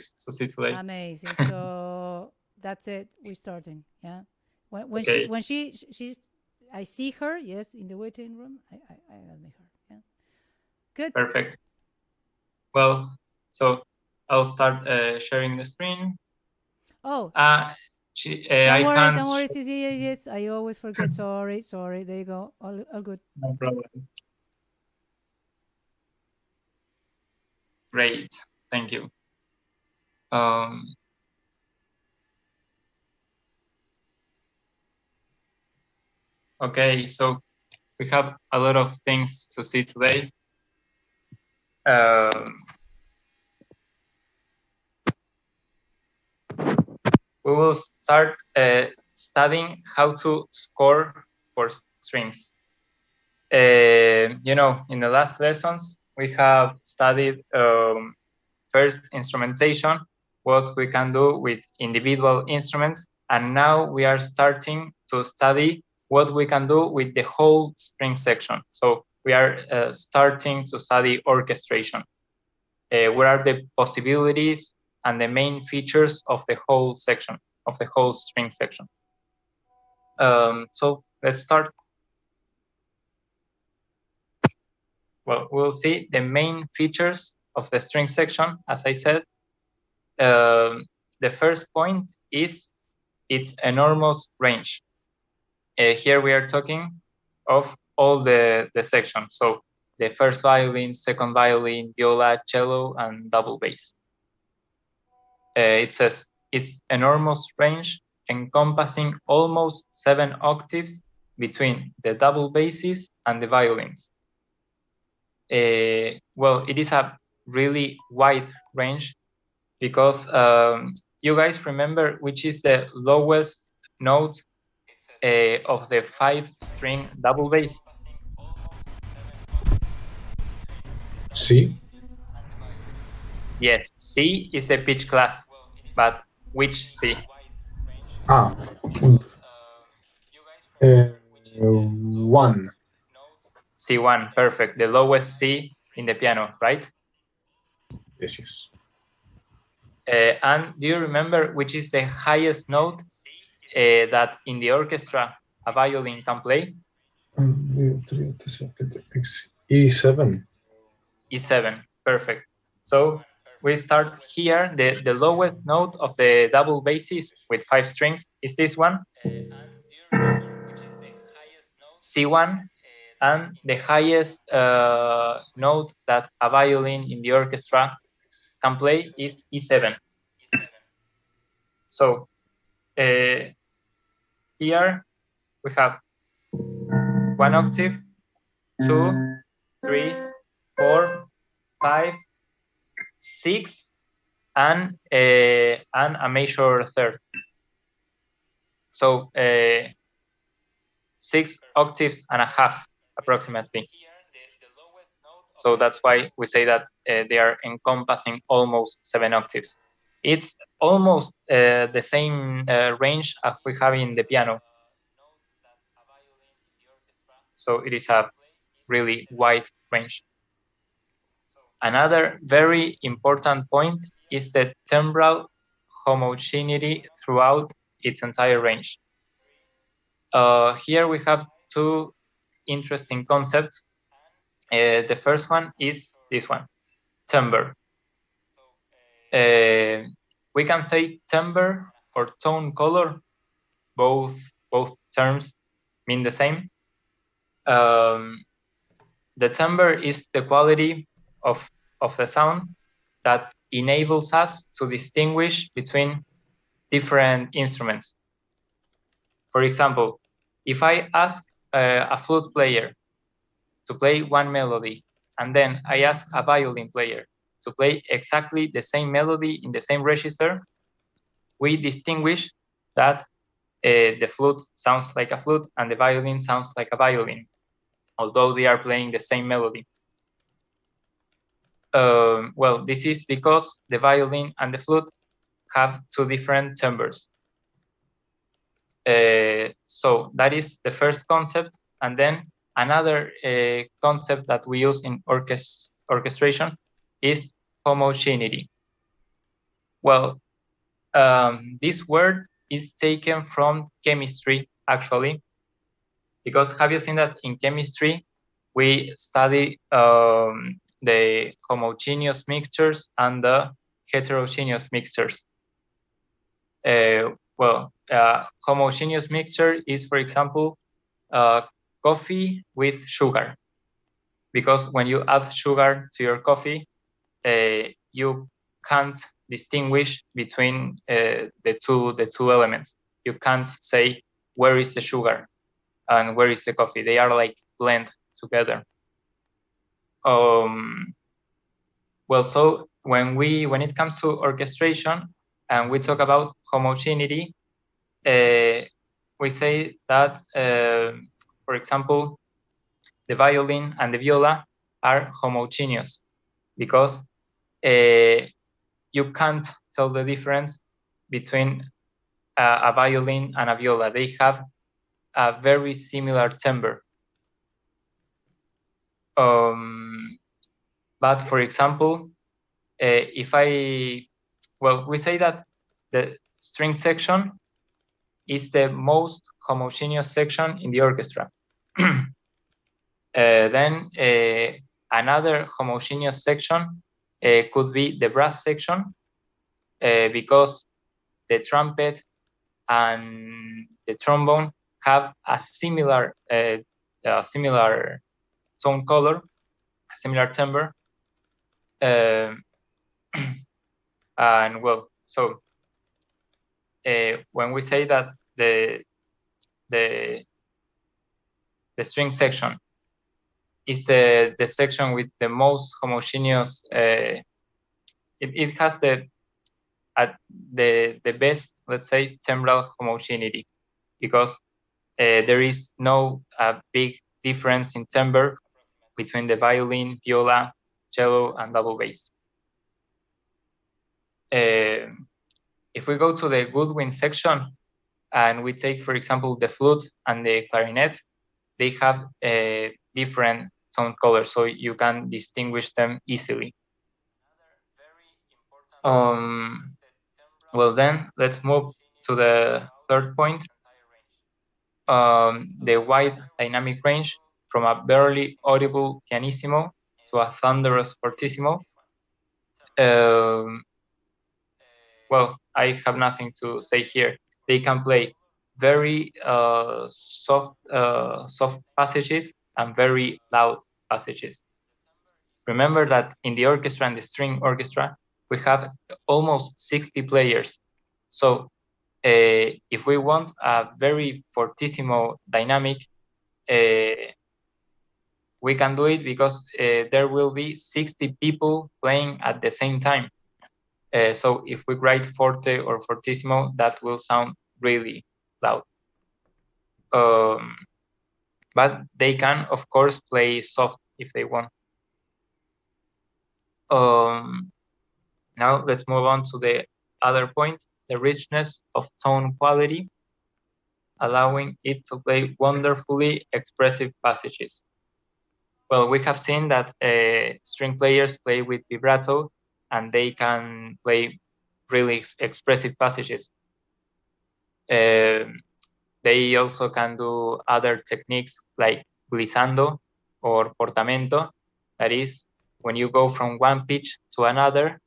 objectives to see today. Amazing. So that's it. We're starting. Yeah. When she's I see her. Yes, in the waiting room. I meet her. Yeah. Good. Perfect. Well, so I'll start sharing the screen. Oh. Don't worry. Yes, I always forget. Sorry. There you go. All good. No problem. Great. Thank you. Okay, so we have a lot of things to see today. We will start studying how to score for strings. You know, in the last lessons, we have studied first instrumentation, what we can do with individual instruments, and now we are starting to study what we can do with the whole string section. So we are starting to study orchestration. What are the possibilities and the main features of the whole section, of the whole string section? So let's start. Well, we'll see the main features of the string section. As I said, the first point is its enormous range. Here we are talking of all the section. So the first violin, second violin, viola, cello, and double bass. It says its enormous range encompassing almost 7 octaves between the double basses and the violins. Well, it is a really wide range because you guys remember which is the lowest note of the 5-string double bass? C? Yes, C is the pitch class, but which C? One. C1, perfect. The lowest C in the piano, right? Yes. And do you remember which is the highest note that in the orchestra a violin can play? E7. E7, perfect. So we start here. The lowest note of the double basses with 5 strings is this one, C1, and the highest note that a violin in the orchestra can play is E7. So here we have 1 octave, 2, 3, 4, 5, 6, and a major third. So 6 octaves and a half approximately. So that's why we say that they are encompassing almost 7 octaves. It's almost the same range as we have in the piano. So it is a really wide range. Another very important point is the timbral homogeneity throughout its entire range. Here we have 2 interesting concepts. The first one is this one, timbre. We can say timbre or tone color. Both terms mean the same. The timbre is the quality of the sound that enables us to distinguish between different instruments. For example, if I ask a flute player to play one melody, and then I ask a violin player to play exactly the same melody in the same register, we distinguish that the flute sounds like a flute and the violin sounds like a violin, although they are playing the same melody. Well, this is because the violin and the flute have 2 different timbres. So that is the first concept. And then another concept that we use in orchestration is homogeneity. Well, this word is taken from chemistry, actually, because have you seen that in chemistry we study the homogeneous mixtures and the heterogeneous mixtures? Homogeneous mixture is, for example, coffee with sugar, because when you add sugar to your coffee, you can't distinguish between the two elements. You can't say where is the sugar and where is the coffee. They are like blend together. So when it comes to orchestration and we talk about homogeneity, we say that, for example, the violin and the viola are homogeneous because you can't tell the difference between a violin and a viola. They have a very similar timbre. But for example, we say that the string section is the most homogeneous section in the orchestra. Then another homogeneous section could be the brass section, because the trumpet and the trombone have a similar tone color, a similar timbre. And when we say that the string section is the section with the most homogeneous, it has the best, let's say, timbral homogeneity, because there is no big difference in timbre between the violin, viola, cello, and double bass. If we go to the woodwind section and we take, for example, the flute and the clarinet, they have different tone colors, so you can distinguish them easily. Then let's move to the third point. The wide dynamic range from a barely audible pianissimo to a thunderous fortissimo. I have nothing to say here. They can play very soft passages and very loud passages. Remember that in the orchestra and the string orchestra, we have almost 60 players. So if we want a very fortissimo dynamic, we can do it because there will be 60 people playing at the same time. So if we write forte or fortissimo, that will sound really loud. But they can, of course, play soft if they want. Now let's move on to the other point, the richness of tone quality, allowing it to play wonderfully expressive passages. Well, we have seen that string players play with vibrato and they can play really expressive passages. They also can do other techniques like glissando or portamento. That is, when you go from one pitch to another,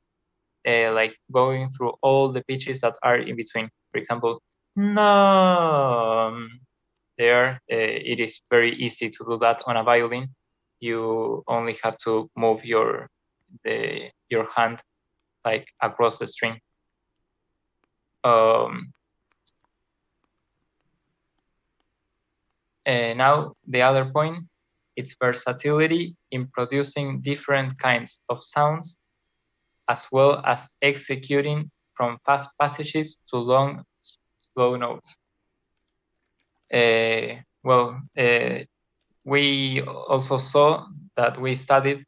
like going through all the pitches that are in between. For example, no. There, it is very easy to do that on a violin. You only have to move your hand like across the string. Now the other point, it's versatility in producing different kinds of sounds, as well as executing from fast passages to long, slow notes. We also saw that we studied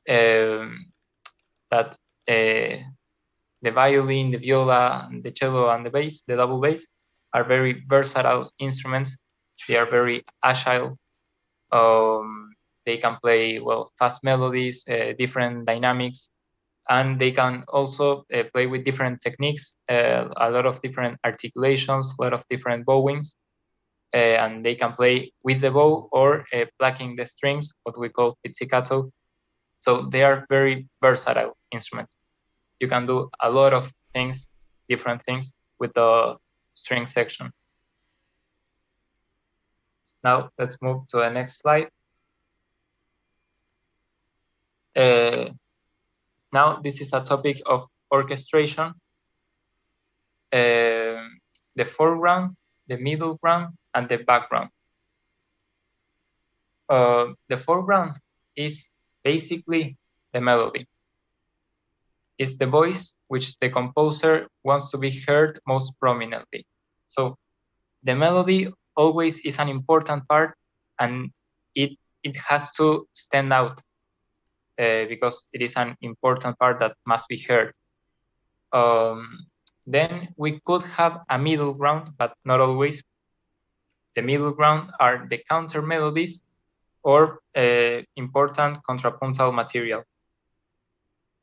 that the violin, the viola, the cello, and the bass, the double bass, are very versatile instruments. They are very agile. They can play fast melodies, different dynamics, and they can also play with different techniques, a lot of different articulations, a lot of different bowings, and they can play with the bow or plucking the strings, what we call pizzicato. So they are very versatile instruments. You can do a lot of things, different things with the string section. Now let's move to the next slide. Now this is a topic of orchestration. The foreground, the middle ground, and the background. The foreground is basically the melody. It's the voice which the composer wants to be heard most prominently. So the melody always is an important part, and it has to stand out because it is an important part that must be heard. Then we could have a middle ground, but not always. The middle ground are the counter melodies or important contrapuntal material.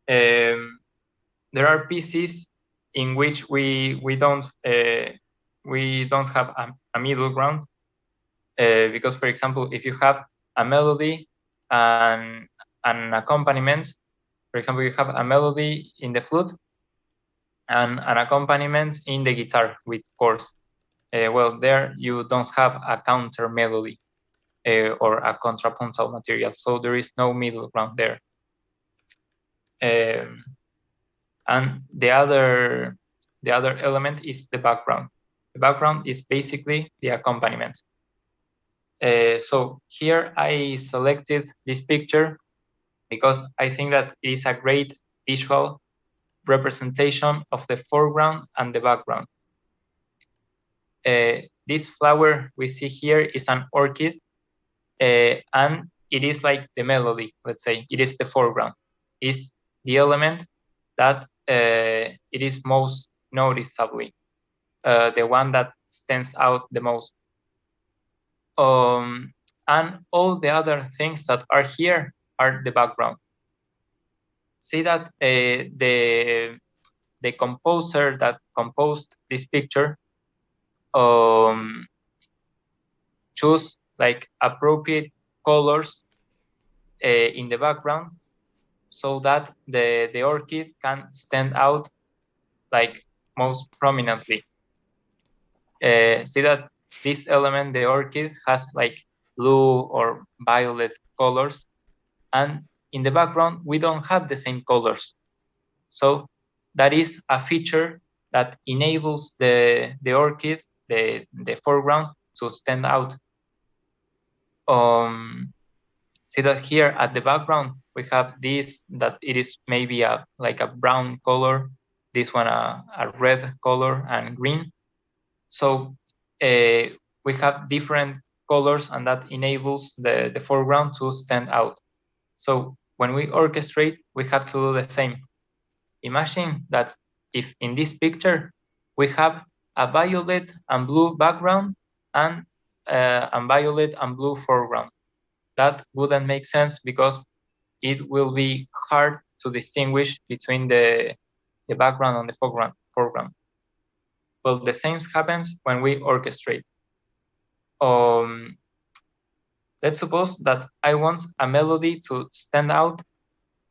There are pieces in which we don't have a middle ground because, for example, if you have a melody and an accompaniment, for example, you have a melody in the flute and an accompaniment in the guitar with chords. Well, there you don't have a counter melody or a contrapuntal material, so there is no middle ground there. And the other element is the background. The background is basically the accompaniment. So here I selected this picture because I think that it is a great visual representation of the foreground and the background. This flower we see here is an orchid, and it is like the melody, let's say. It is the foreground. It's the element that it is most noticeably, the one that stands out the most. And all the other things that are here are the background. See that the composer that composed this picture choose like appropriate colors in the background so that the orchid can stand out like most prominently. See that this element, the orchid, has like blue or violet colors, and in the background we don't have the same colors. So that is a feature that enables the orchid, the foreground, to stand out. See that here at the background we have this, that it is maybe like a brown color, this one a red color and green. So we have different colors, and that enables the foreground to stand out. So when we orchestrate, we have to do the same. Imagine that if in this picture we have a violet and blue background and a violet and blue foreground. That wouldn't make sense because it will be hard to distinguish between the background and the foreground. Well, the same happens when we orchestrate. Let's suppose that I want a melody to stand out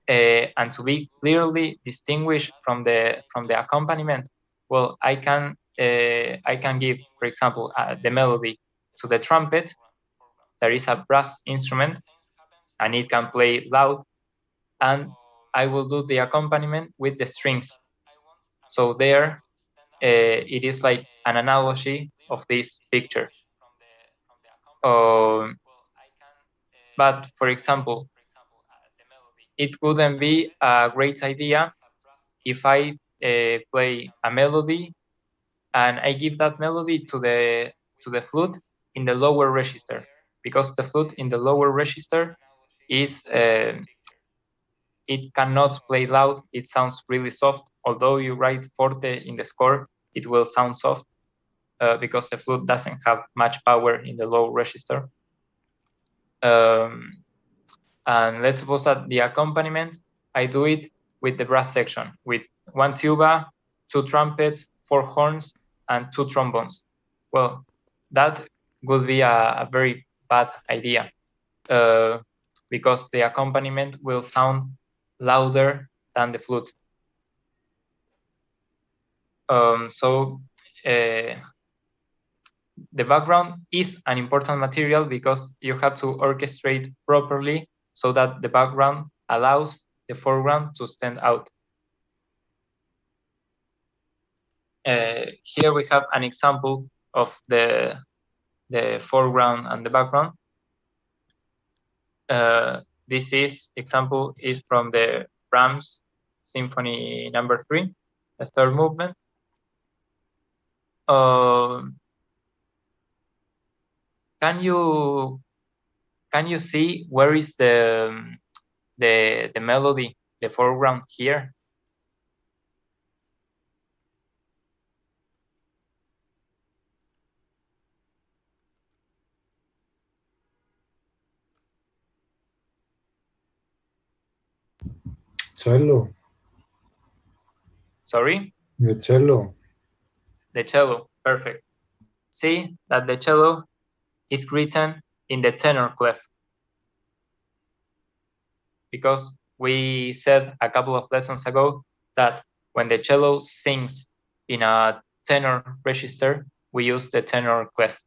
and to be clearly distinguished from the accompaniment. Well, I can give, for example, the melody to the trumpet. There is a brass instrument, and it can play loud, and I will do the accompaniment with the strings. So there, it is like an analogy of this picture. But for example, it wouldn't be a great idea if I play a melody and I give that melody to the flute in the lower register, because the flute in the lower register is it cannot play loud. It sounds really soft. Although you write forte in the score, it will sound soft because the flute doesn't have much power in the low register. And let's suppose that the accompaniment, I do it with the brass section, with 1 tuba, 2 trumpets, 4 horns, and 2 trombones. Well, that would be a very bad idea because the accompaniment will sound louder than the flute. So the background is an important material because you have to orchestrate properly so that the background allows the foreground to stand out. Here we have an example of the foreground and the background. This example is from the Brahms Symphony No. 3, the third movement. Can you see where is the melody, the foreground here? Cello. Sorry? The cello. The cello, perfect. See that the cello is written in the tenor clef, because we said a couple of lessons ago that when the cello sings in a tenor register, we use the tenor clef.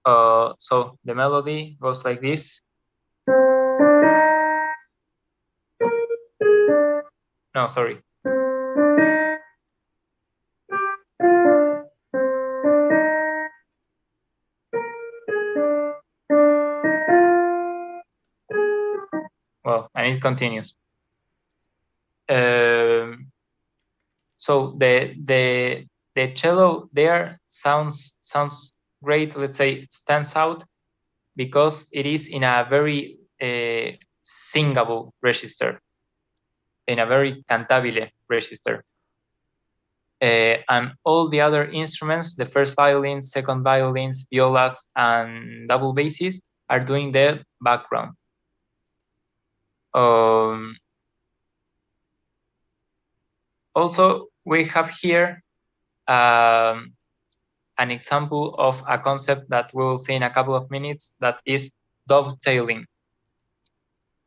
So the melody goes like this. No, sorry. Well, and it continues. So the cello there sounds great. Let's say stands out because it is in a very singable register, in a very cantabile register. And all the other instruments, the first violins, second violins, violas, and double basses are doing the background. Also, we have here an example of a concept that we will see in a couple of minutes, that is dovetailing.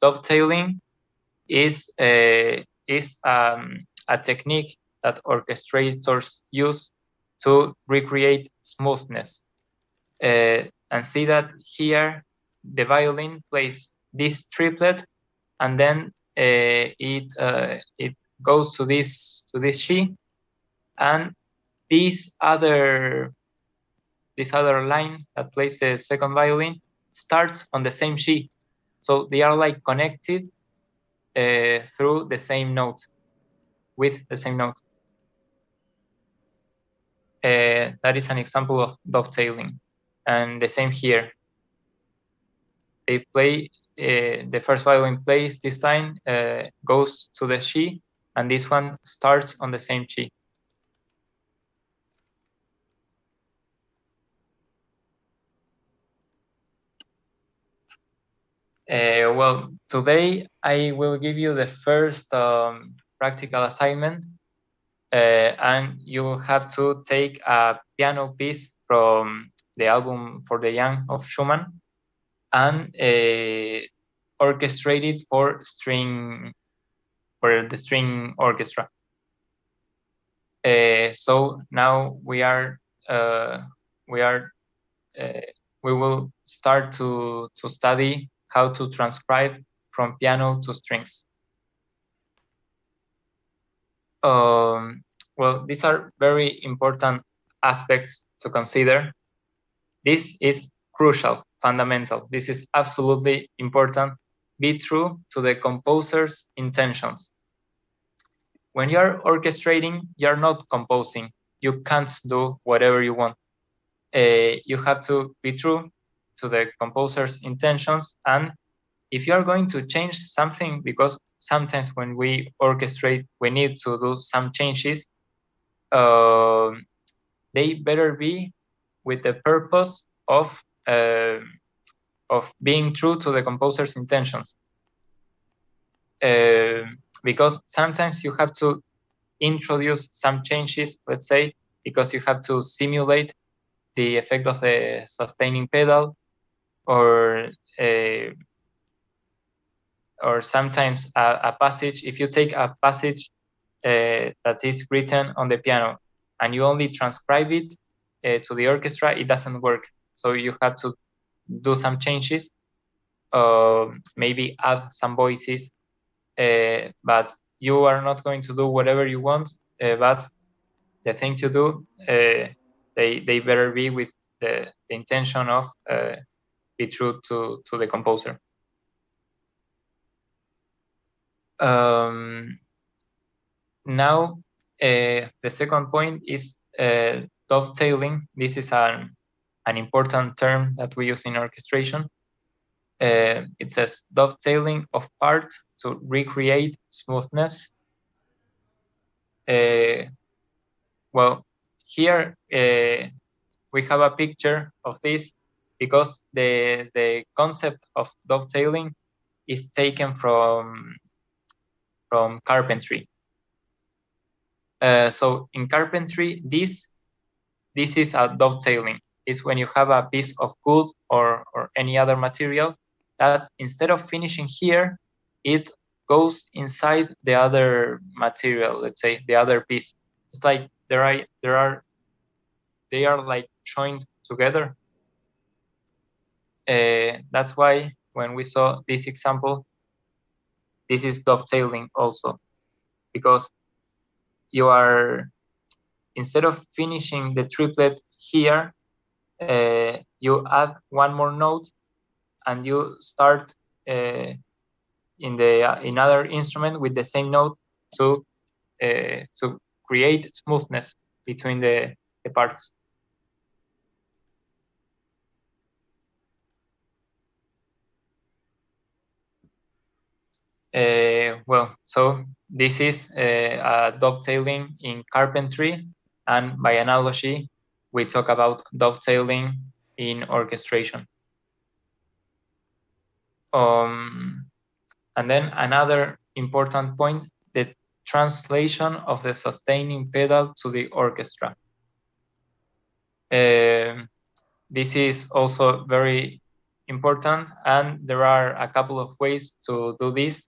Dovetailing is a technique that orchestrators use to recreate smoothness. And see that here the violin plays this triplet, and then it goes to this G, and this other line that plays the second violin starts on the same G. So they are like connected through the same note, with the same note. That is an example of dovetailing. And the same here. They play, the first violin plays this line, goes to the G, and this one starts on the same G. Well, today I will give you the first practical assignment, and you have to take a piano piece from the album For the Young of Schumann and orchestrate it for the string orchestra. So now we will start to study how to transcribe from piano to strings. Well, these are very important aspects to consider. This is crucial, fundamental. This is absolutely important. Be true to the composer's intentions. When you're orchestrating, you're not composing. You can't do whatever you want. You have to be true to the composer's intentions. And if you're going to change something, because sometimes when we orchestrate, we need to do some changes, they better be with the purpose of being true to the composer's intentions. because sometimes you have to introduce some changes, let's say, because you have to simulate the effect of the sustaining pedal, or sometimes a passage. If you take a passage that is written on the piano and you only transcribe it to the orchestra, it doesn't work. So you have to do some changes, maybe add some voices, but you are not going to do whatever you want, but the thing to do, they better be with the intention of be true to the composer. Now, the second point is dovetailing. This is an important term that we use in orchestration. It says dovetailing of parts to recreate smoothness. Well, here we have a picture of this because the concept of dovetailing is taken from carpentry. So in carpentry, this is a dovetailing. Is when you have a piece of wood or any other material that instead of finishing here, it goes inside the other material, let's say the other piece. It's like they are like joined together. That's why when we saw this example, this is dovetailing also, because you are, instead of finishing the triplet here, you add one more note and you start in other instrument with the same note to create smoothness between the parts. Well, so this is a dovetailing in carpentry, and by analogy, we talk about dovetailing in orchestration. And then another important point, the translation of the sustaining pedal to the orchestra. This is also very important, and there are a couple of ways to do this.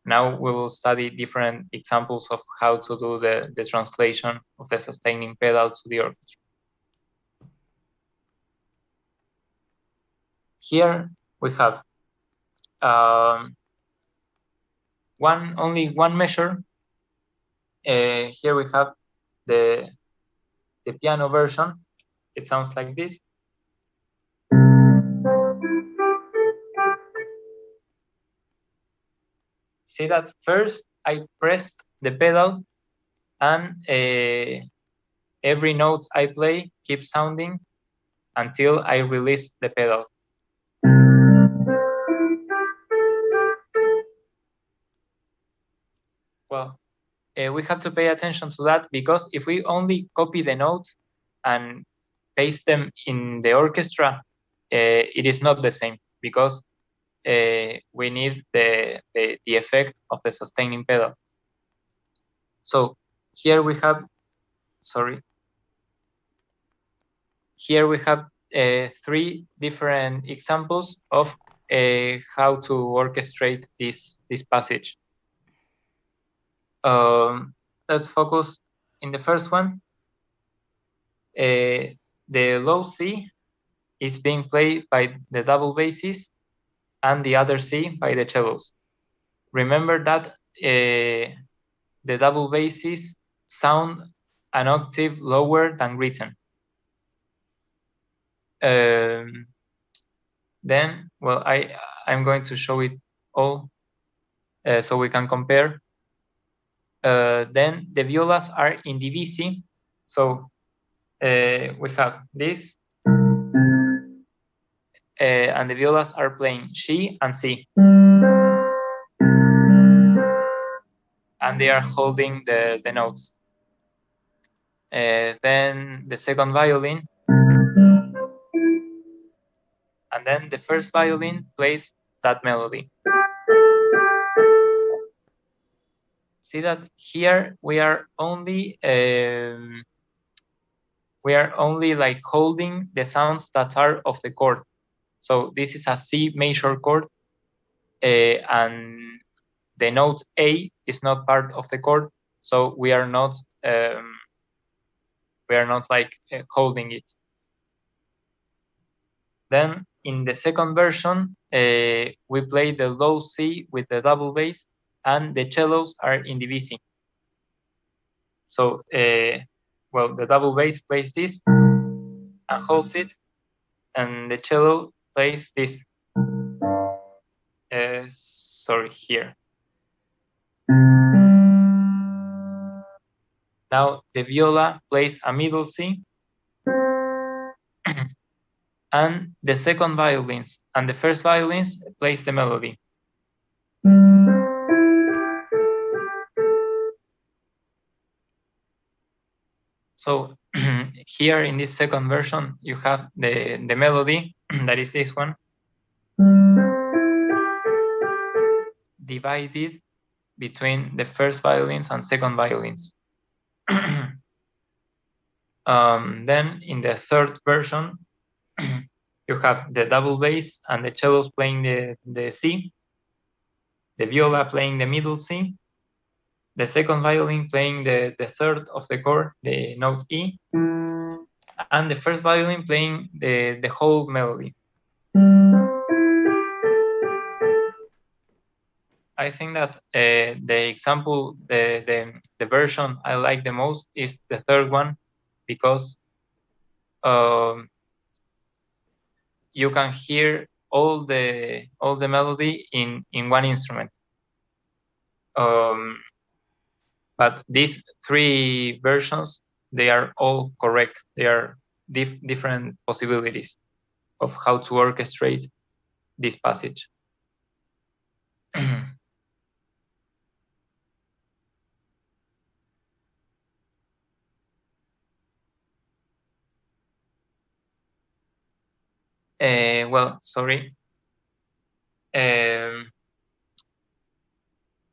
Now we will study different examples of how to do the translation of the sustaining pedal to the orchestra. Here we have only one measure. Here we have the piano version. It sounds like this. See that first I pressed the pedal, and every note I play keeps sounding until I release the pedal. Well, we have to pay attention to that, because if we only copy the notes and paste them in the orchestra, it is not the same, because we need the effect of the sustaining pedal. So here we have, here we have 3 different examples of how to orchestrate this passage. Let's focus in the first one. The low C is being played by the double basses and the other C by the cellos. Remember that the double basses sound an octave lower than written. Then, well, I'm going to show it all so we can compare. Then the violas are in divisi. So we have this, and the violas are playing G and C. And they are holding the notes. Then the second violin. And then the first violin plays that melody. see that here we are only like holding the sounds that are of the chord. So this is a C major chord, and the note A is not part of the chord, so we are not like holding it. Then in the second version, we play the low C with the double bass, and the cellos are in divising. So, well, the double bass plays this and holds it, and the cello plays this. Sorry, here. Now the viola plays a middle C, and the second violins and the first violins plays the melody. So here in this second version, you have the melody, that is this one, divided between the first violins and second violins. Then in the third version, you have the double bass and the cellos playing the C, the viola playing the middle C, the second violin playing the third of the chord, the note E, and the first violin playing the whole melody. I think that the example, the version I like the most is the third one, because you can hear all the melody in one instrument. But these three versions, they are all correct. They are different possibilities of how to orchestrate this passage. Well, sorry.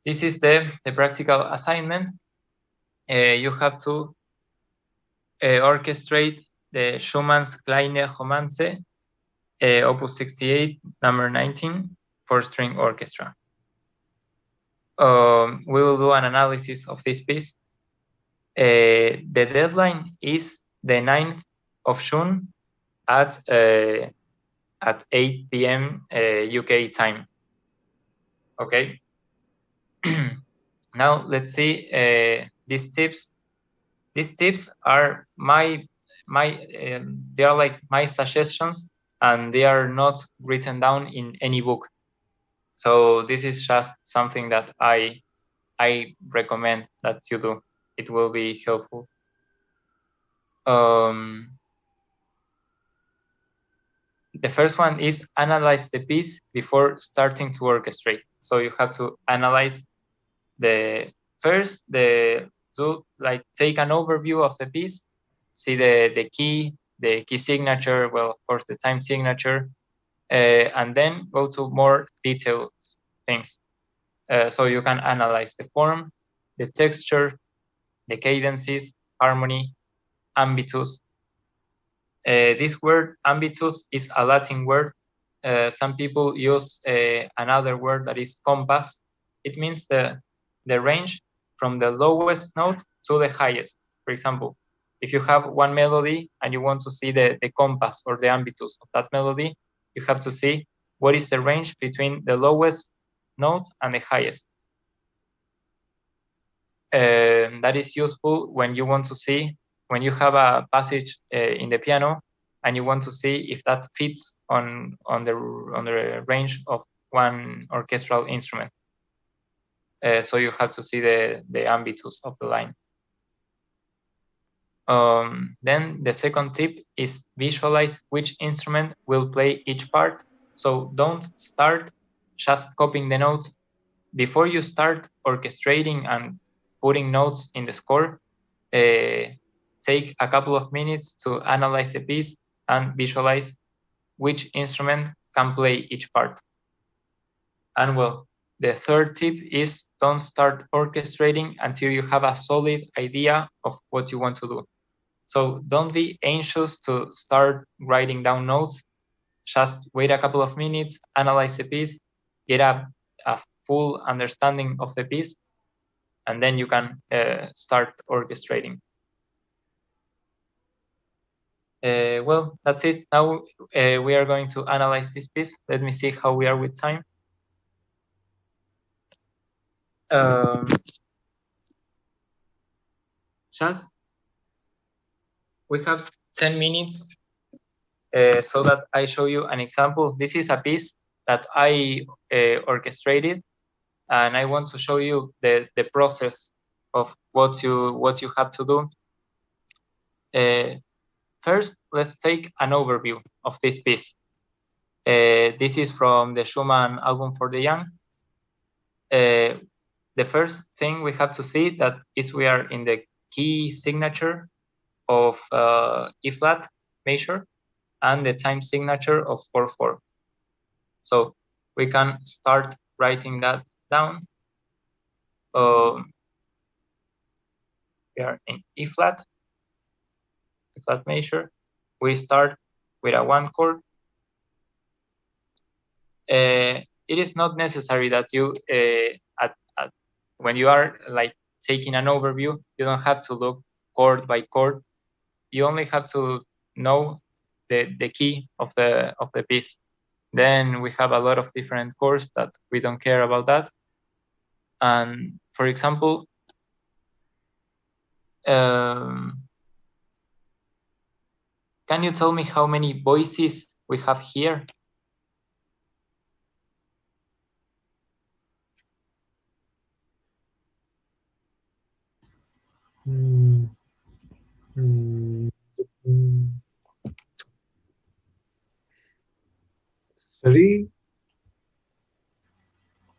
This is the practical assignment. You have to orchestrate the Schumann's Kleine Romanze, Opus 68, number 19, for string orchestra. We will do an analysis of this piece. The deadline is the 9th of June at 8 p.m. UK time. Okay. Now let's see these tips. These tips are they are like my suggestions, and they are not written down in any book. So this is just something that I recommend that you do. It will be helpful. The first one is analyze the piece before starting to orchestrate. So you have to analyze take an overview of the piece, see the key signature, well, of course, the time signature, and then go to more detailed things. So you can analyze the form, the texture, the cadences, harmony, ambitus. This word ambitus is a Latin word. Some people use another word that is compass. It means the range from the lowest note to the highest. For example, if you have one melody and you want to see the compass or the ambitus of that melody, you have to see what is the range between the lowest note and the highest. That is useful when you want to see, when you have a passage in the piano and you want to see if that fits on the range of one orchestral instrument. So you have to see the ambitus of the line. Then the second tip is visualize which instrument will play each part. So don't start just copying the notes. Before you start orchestrating and putting notes in the score, take a couple of minutes to analyze the piece and visualize which instrument can play each part. And well, The third tip is don't start orchestrating until you have a solid idea of what you want to do. So don't be anxious to start writing down notes. Just wait a couple of minutes, analyze the piece, get a full understanding of the piece, and then you can start orchestrating. Well, that's it. Now we are going to analyze this piece. Let me see how we are with time. Just we have 10 minutes so that I show you an example. This is a piece that I orchestrated, and I want to show you the process of what you have to do. First, let's take an overview of this piece. This is from the Schumann album for the young. The first thing we have to see that is we are in the key signature of E flat major and the time signature of 4/4. So we can start writing that down. We are in E flat major. We start with a 1 chord. It is not necessary that you, when you are like taking an overview, you don't have to look chord by chord. You only have to know the key of the piece. Then we have a lot of different chords that we don't care about that. And for example, can you tell me how many voices we have here? Three.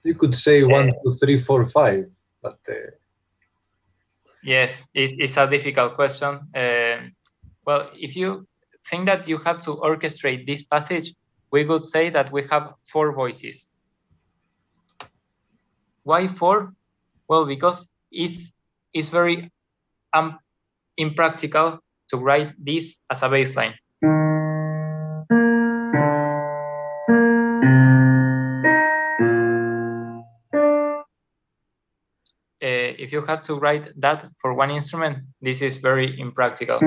You could say 1, 2, 3, 4, 5, but yes, it's a difficult question. Well, if you think that you have to orchestrate this passage, we could say that we have 4 voices. Why 4? Well, because it's very impractical to write this as a baseline. If you have to write that for one instrument, this is very impractical.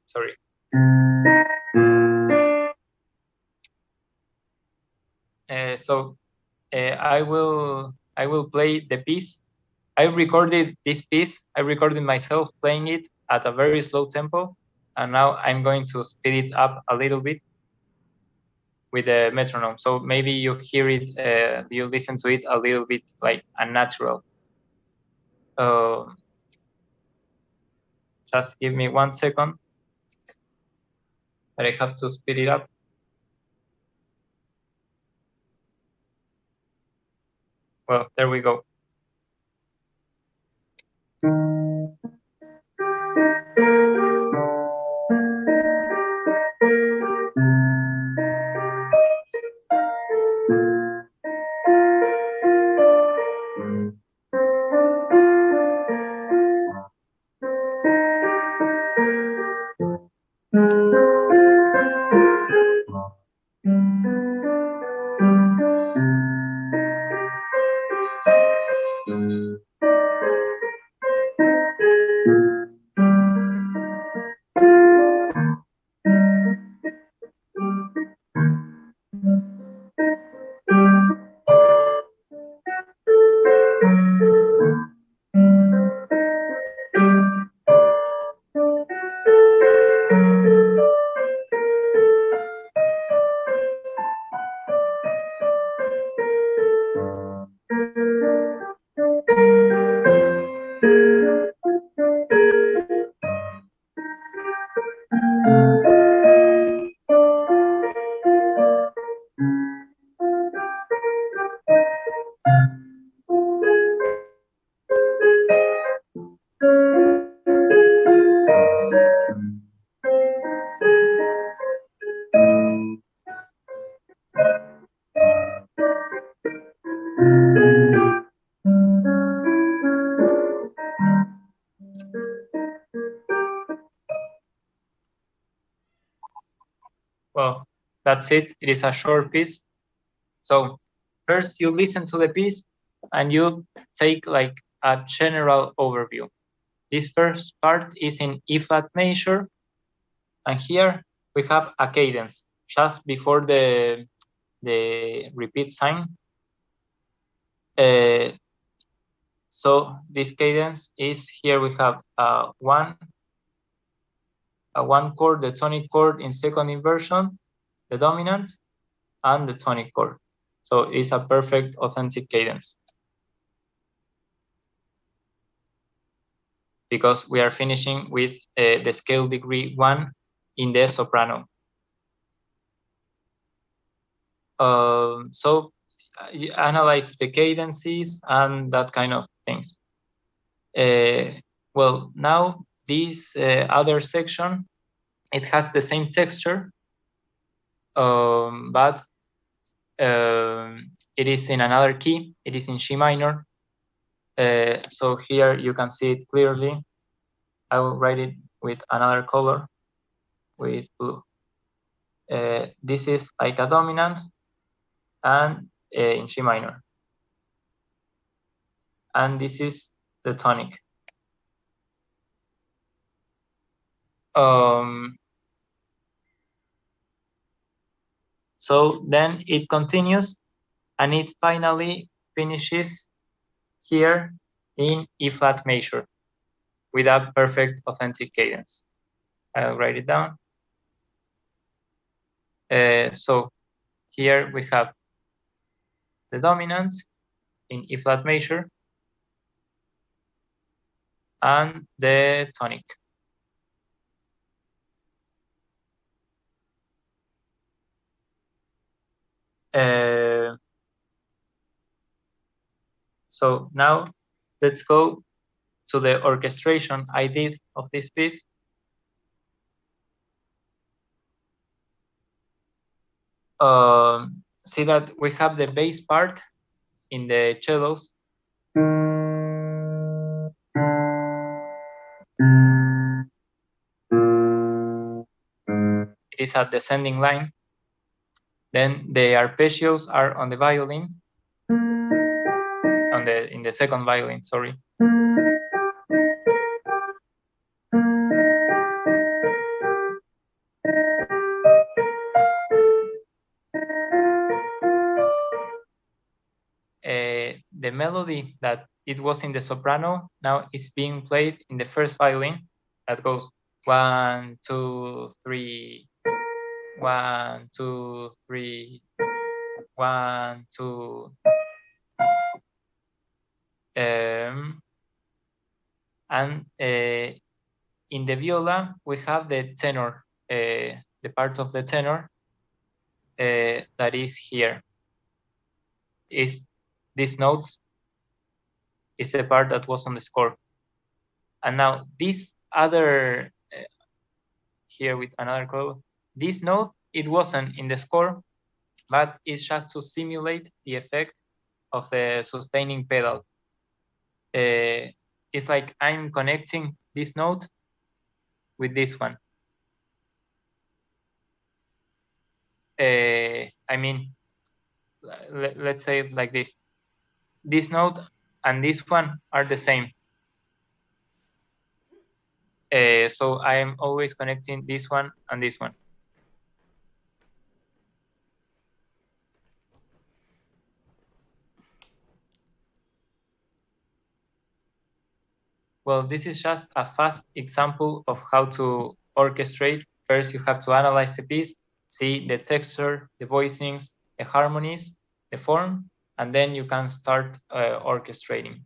Sorry. So I will play the piece. I recorded this piece. I recorded myself playing it at a very slow tempo, and now I'm going to speed it up a little bit with the metronome. So maybe you hear it, you listen to it a little bit like unnatural. Just give me 1 second. But I have to speed it up. Well, there we go. that's it. It is a short piece. So first you listen to the piece and you take like a general overview. This first part is in E flat major, and here we have a cadence just before the repeat sign. So this cadence is here. We have a one chord, the tonic chord in second inversion, the dominant, and the tonic chord. So it's a perfect authentic cadence, because we are finishing with the scale degree 1 in the soprano. So you analyze the cadences and that kind of things. Well, now this other section, it has the same texture, but it is in another key. It is in G minor. So here you can see it clearly. I will write it with another color, with blue. This is like a dominant and in G minor. And this is the tonic. So then it continues and it finally finishes here in E flat major with a perfect authentic cadence. I'll write it down. So here we have the dominant in E flat major and the tonic. So now let's go to the orchestration I did of this piece. See that we have the bass part in the cellos. It is a descending line. Then the arpeggios are on the violin, in the second violin, sorry. The melody that it was in the soprano now is being played in the first violin. That goes 1, 2, 3, 1, 2, 3, 1, 2. And in the viola we have the tenor, the part of the tenor that is here. Is these notes is the part that was on the score. And now this other here with another color, this note, it wasn't in the score, but it's just to simulate the effect of the sustaining pedal. It's like I'm connecting this note with this one. I mean, let's say it like this. This note and this one are the same. So I am always connecting this one and this one. Well, this is just a fast example of how to orchestrate. First, you have to analyze the piece, see the texture, the voicings, the harmonies, the form, and then you can start orchestrating.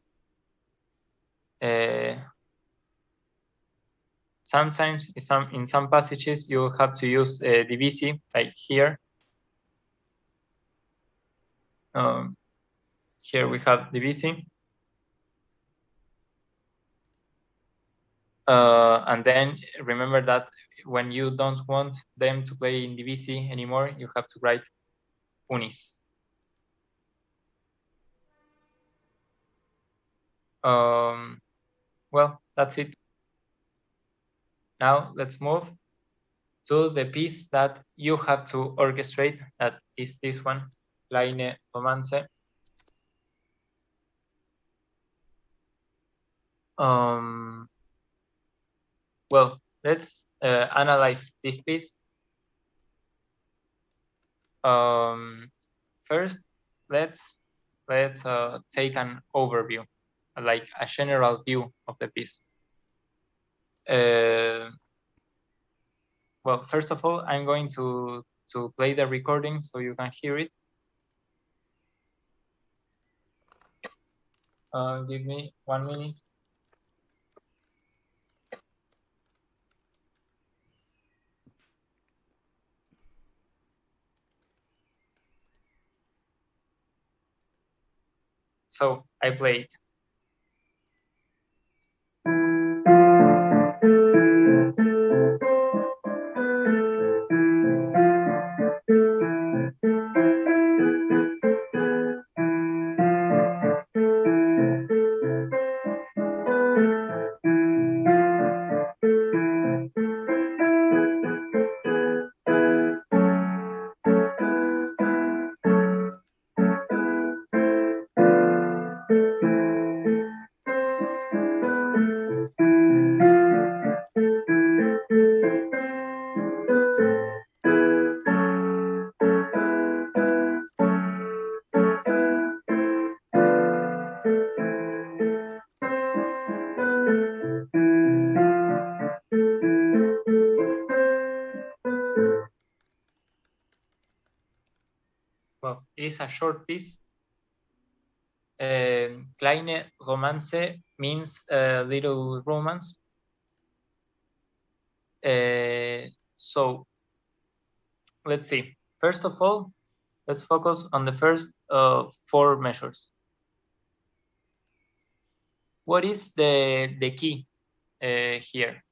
Sometimes in some passages you have to use divisi, like here. Here we have divisi. And then remember that when you don't want them to play in divisi anymore, you have to write unis. Well, that's it. Now let's move to the piece that you have to orchestrate, that is this one, Kleine Romance. Well, let's analyze this piece. First, let's take an overview, like a general view of the piece. Well, first of all, I'm going to play the recording so you can hear it. Give me 1 minute. So I play it. Well, it is a short piece. Kleine Romance means little romance. So let's see. First of all, let's focus on the first 4 measures. What is the key here?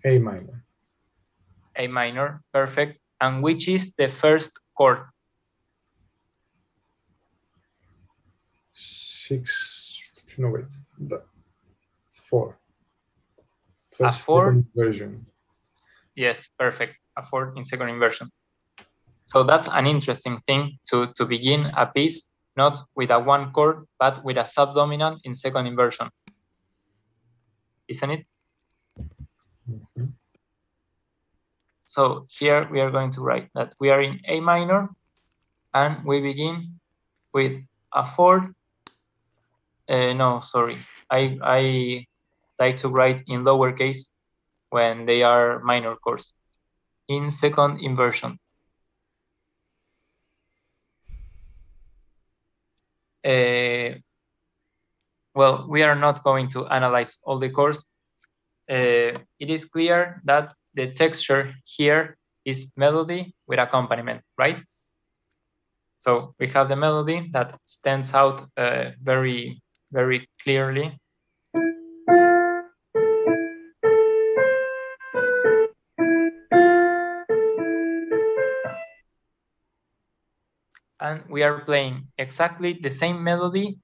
A minor. A minor, perfect. And which is the first chord? 6. No, wait. 4. First, a 4 version. Yes, perfect. A 4 in second inversion. So that's an interesting thing to begin a piece not with a 1 chord, but with a subdominant in second inversion. Isn't it? Mm-hmm. So here we are going to write that we are in A minor and we begin with a 4. No, sorry. I like to write in lowercase when they are minor chords. In second inversion. Well, we are not going to analyze all the chords. It is clear that the texture here is melody with accompaniment, right? So we have the melody that stands out very, very clearly. And we are playing exactly the same melody,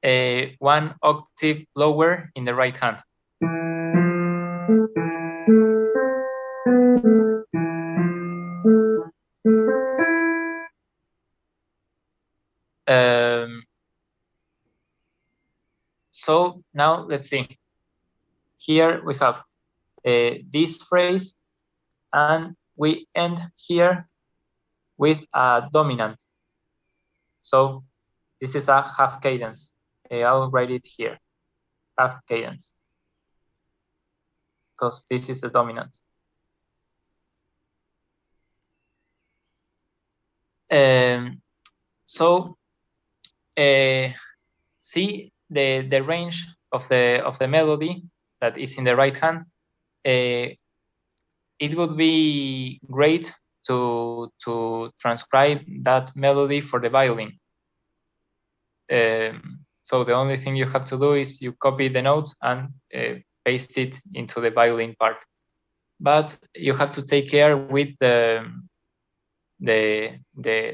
1 octave lower in the right hand. So now let's see. Here we have this phrase, and we end here with a dominant. So this is a half cadence. I'll write it here, half cadence, because this is a dominant. So see the range of the melody that is in the right hand. It would be great to transcribe that melody for the violin. So the only thing you have to do is you copy the notes and paste it into the violin part. But you have to take care with the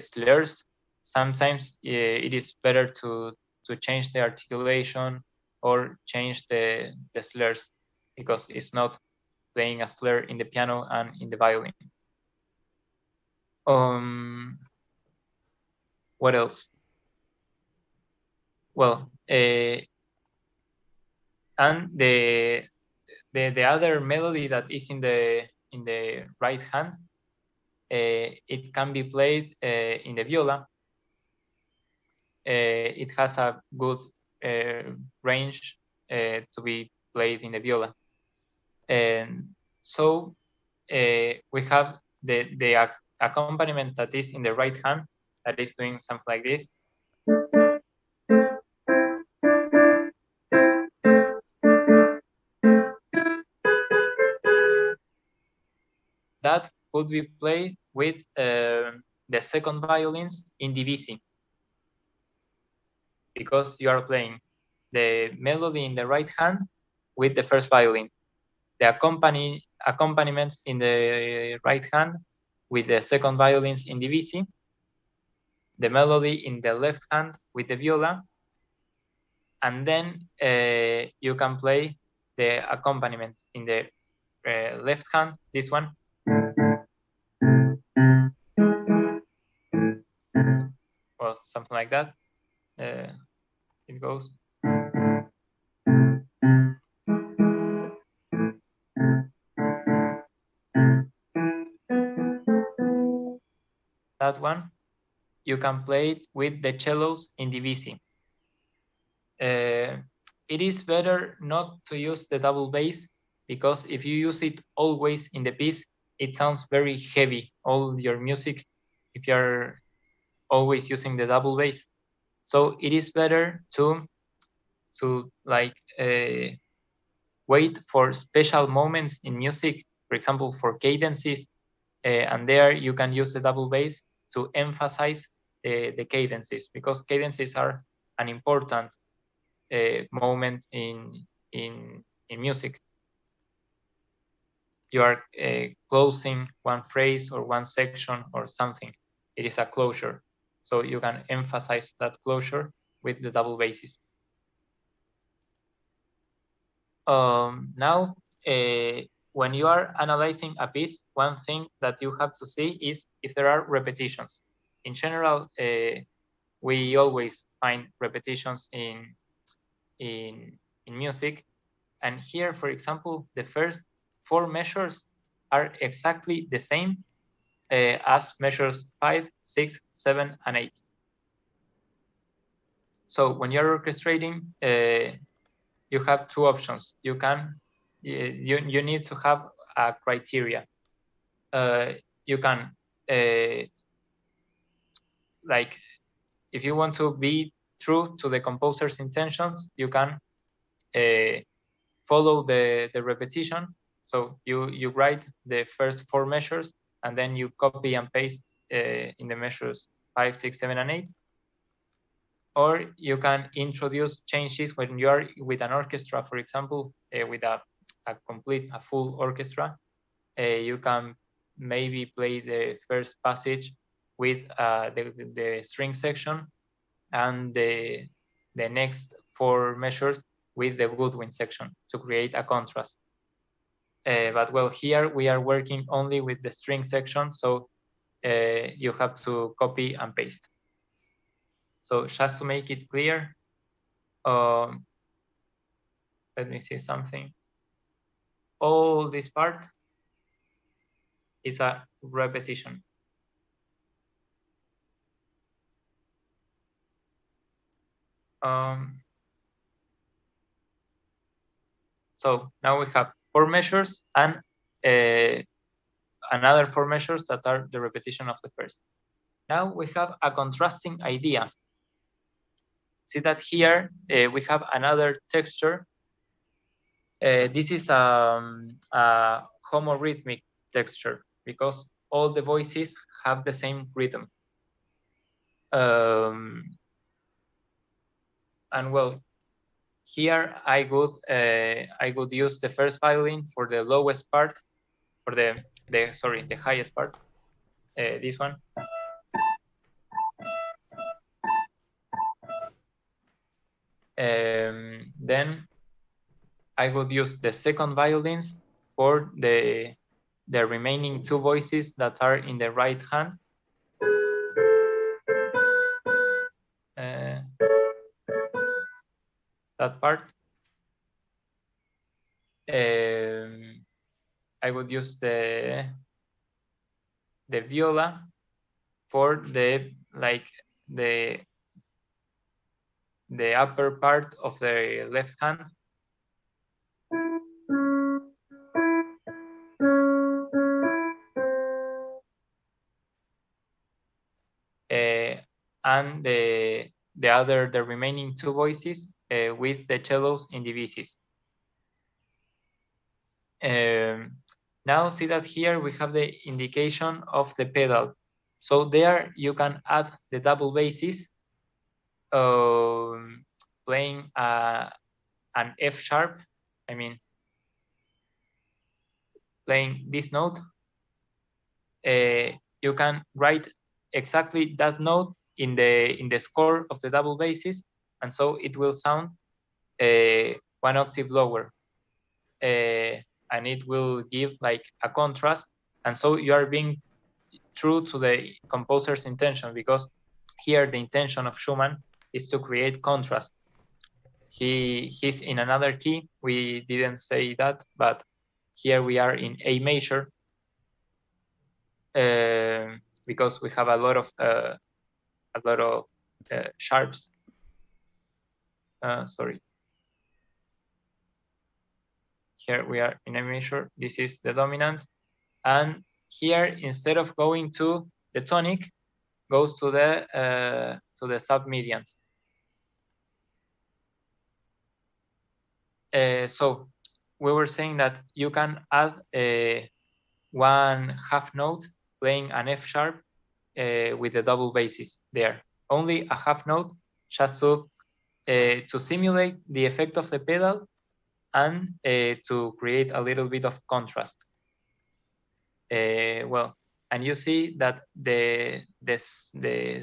slurs. Sometimes it is better to change the articulation or change the slurs, because it's not playing a slur in the piano and in the violin. What else? Well, and the other melody that is in the right hand, it can be played in the viola. It has a good range to be played in the viola, and so we have the accompaniment that is in the right hand, that is doing something like this. That could be played with the second violins in division, because you are playing the melody in the right hand with the first violin, the accompaniment in the right hand with the second violins in division, the melody in the left hand with the viola, and then you can play the accompaniment in the left hand, this one. Well, something like that. It goes. That one. You can play it with the cellos in division. It is better not to use the double bass, because if you use it always in the piece, it sounds very heavy, all your music, if you're always using the double bass. So it is better to like wait for special moments in music, for example, for cadences, and there you can use the double bass to emphasize the cadences, because cadences are an important moment in music. You are closing one phrase or one section or something. It is a closure, so you can emphasize that closure with the double basses. Now, when you are analyzing a piece, one thing that you have to see is if there are repetitions. In general, we always find repetitions in music. And here, for example, the first 4 measures are exactly the same as measures 5, 6, 7, and 8. So when you're orchestrating, you have 2 options. You need to have a criteria. You can like, if you want to be true to the composer's intentions, you can follow the repetition. So you write the first 4 measures, and then you copy and paste in the measures 5, 6, 7, and 8. Or you can introduce changes when you are with an orchestra, for example, with a full orchestra. You can maybe play the first passage with the string section, and the next 4 measures with the woodwind section to create a contrast. But well, here we are working only with the string section, so you have to copy and paste. So just to make it clear, let me see something. All this part is a repetition. So now we have 4 measures and another 4 measures that are the repetition of the first. Now we have a contrasting idea. See that here we have another texture. This is a homorhythmic texture, because all the voices have the same rhythm. And well, here I would use the first violin for the lowest part, for the highest part. This one. then I would use the second violins for the remaining two voices that are in the right hand. That part. I would use the viola for the upper part of the left hand. And the remaining two voices with the cellos in divisis. Now see that here we have the indication of the pedal. So there you can add the double basses, playing an F sharp. I mean, playing this note. You can write exactly that note in the score of the double basses, and so it will sound one octave lower, and it will give like a contrast. And so you are being true to the composer's intention, because here the intention of Schumann is to create contrast. He's in another key. We didn't say that, but here we are in A major, because we have a lot of sharps. Sorry. Here we are in A major. This is the dominant, and here instead of going to the tonic, goes to the submedian. So we were saying that you can add one half note playing an F sharp with the double basses there. Only a half note, just to simulate the effect of the pedal and to create a little bit of contrast. Well, and you see that the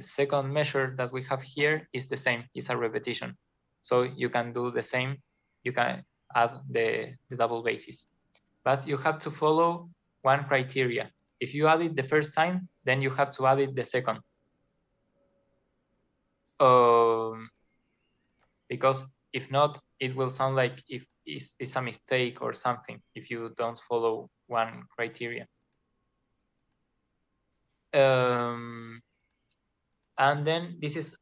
second measure that we have here is the same. It's a repetition. So you can do the same. You can add the double basses, but you have to follow one criteria. If you add it the first time, then you have to add it the second. Because if not, it will sound like if it's a mistake or something if you don't follow one criteria. And then this is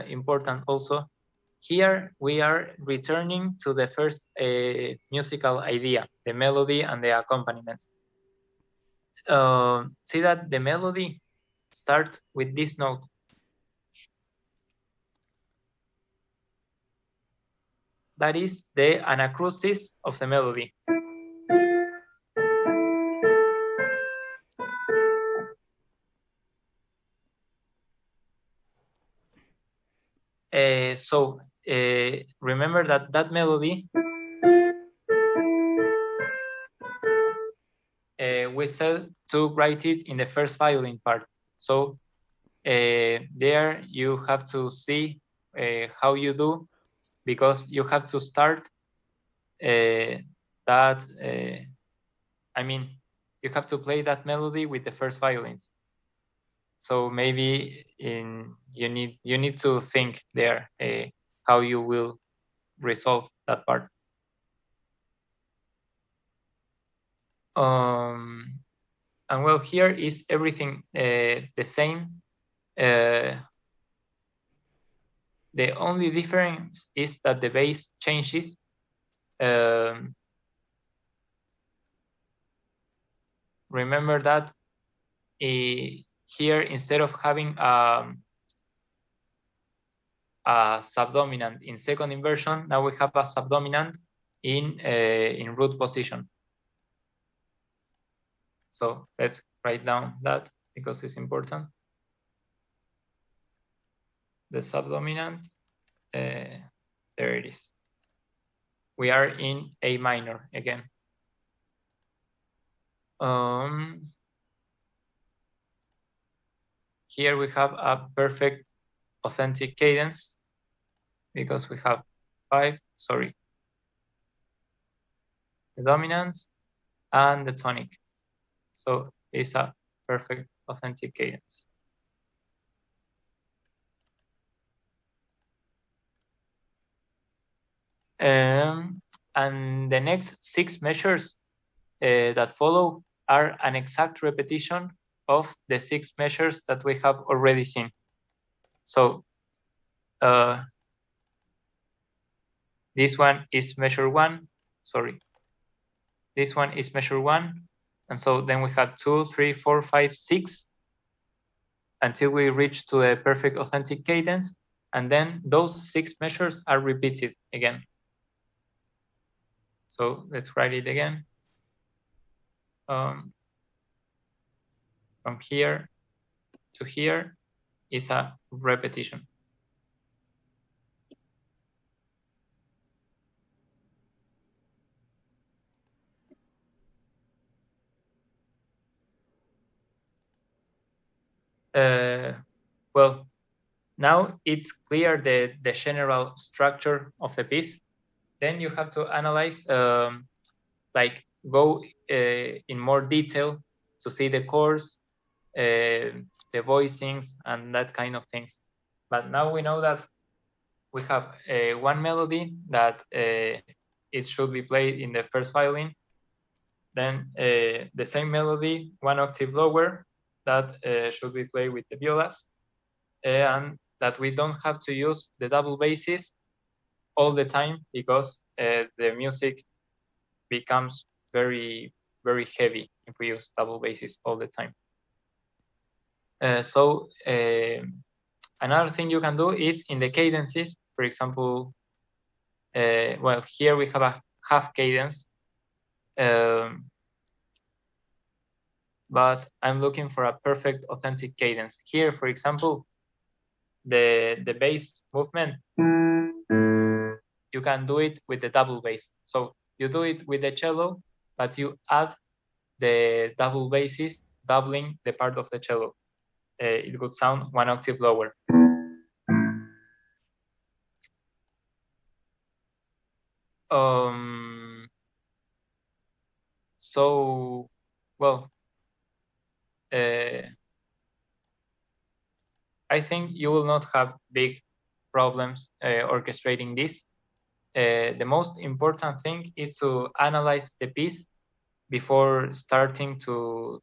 important also. Here we are returning to the first musical idea, the melody and the accompaniment. See that the melody starts with this note. That is the anacrusis of the melody. So remember that melody we said to write it in the first violin part. So there you have to see how you do, because you have to start that. I mean, you have to play that melody with the first violins. So maybe you need to think there how you will resolve that part. And well, here is everything the same. The only difference is that the bass changes. Remember that here, instead of having a subdominant in second inversion, now we have a subdominant in root position. So let's write down that because it's important. The subdominant, there it is. We are in A minor again. Here we have a perfect authentic cadence because we have 5, sorry, the dominant, and the tonic. So it's a perfect authentic cadence. And the next 6 measures that follow are an exact repetition of the 6 measures that we have already seen. So this one is measure 1, sorry. This one is measure 1, and so then we have 2, 3, 4, 5, 6, until we reach to the perfect authentic cadence, and then those 6 measures are repeated again. So let's write it again. From here to here is a repetition. Well, now it's clear the general structure of the piece. Then you have to analyze, like go in more detail to see the chords, the voicings, and that kind of things. But now we know that we have one melody that it should be played in the first violin. Then the same melody, 1 octave lower, that should be played with the violas, and that we don't have to use the double basses all the time, because the music becomes very, very heavy if we use double basses all the time. So another thing you can do is in the cadences, for example, well, here we have a half cadence, but I'm looking for a perfect authentic cadence. Here, for example, the bass movement, you can do it with the double bass. So you do it with the cello, but you add the double basses, doubling the part of the cello. It would sound 1 octave lower. So, well, I think you will not have big problems orchestrating this. The most important thing is to analyze the piece before starting to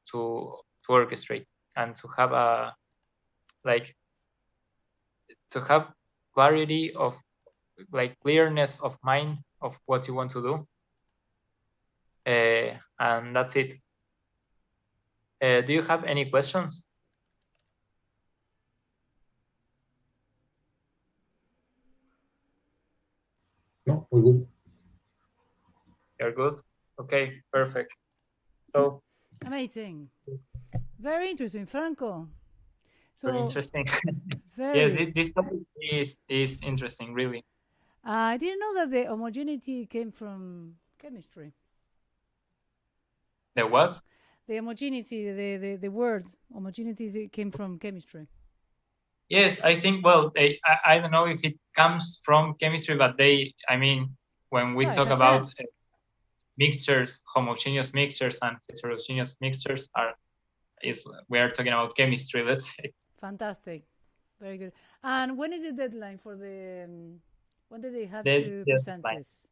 orchestrate, and to have a to have clarity of clearness of mind of what you want to do, and that's it. Do you have any questions? No, we're good. You're good? Okay, perfect. So amazing. Very interesting, Franco. So very interesting. very. Yes, this topic is interesting, really. I didn't know that the homogeneity came from chemistry. The what? The homogeneity, the word homogeneity came from chemistry. Yes, I think, well, I don't know if it comes from chemistry, but I mean, when we talk about mixtures, homogeneous mixtures and heterogeneous mixtures, we are talking about chemistry, let's say. Fantastic. Very good. And when is the deadline for the, when do they have to present this?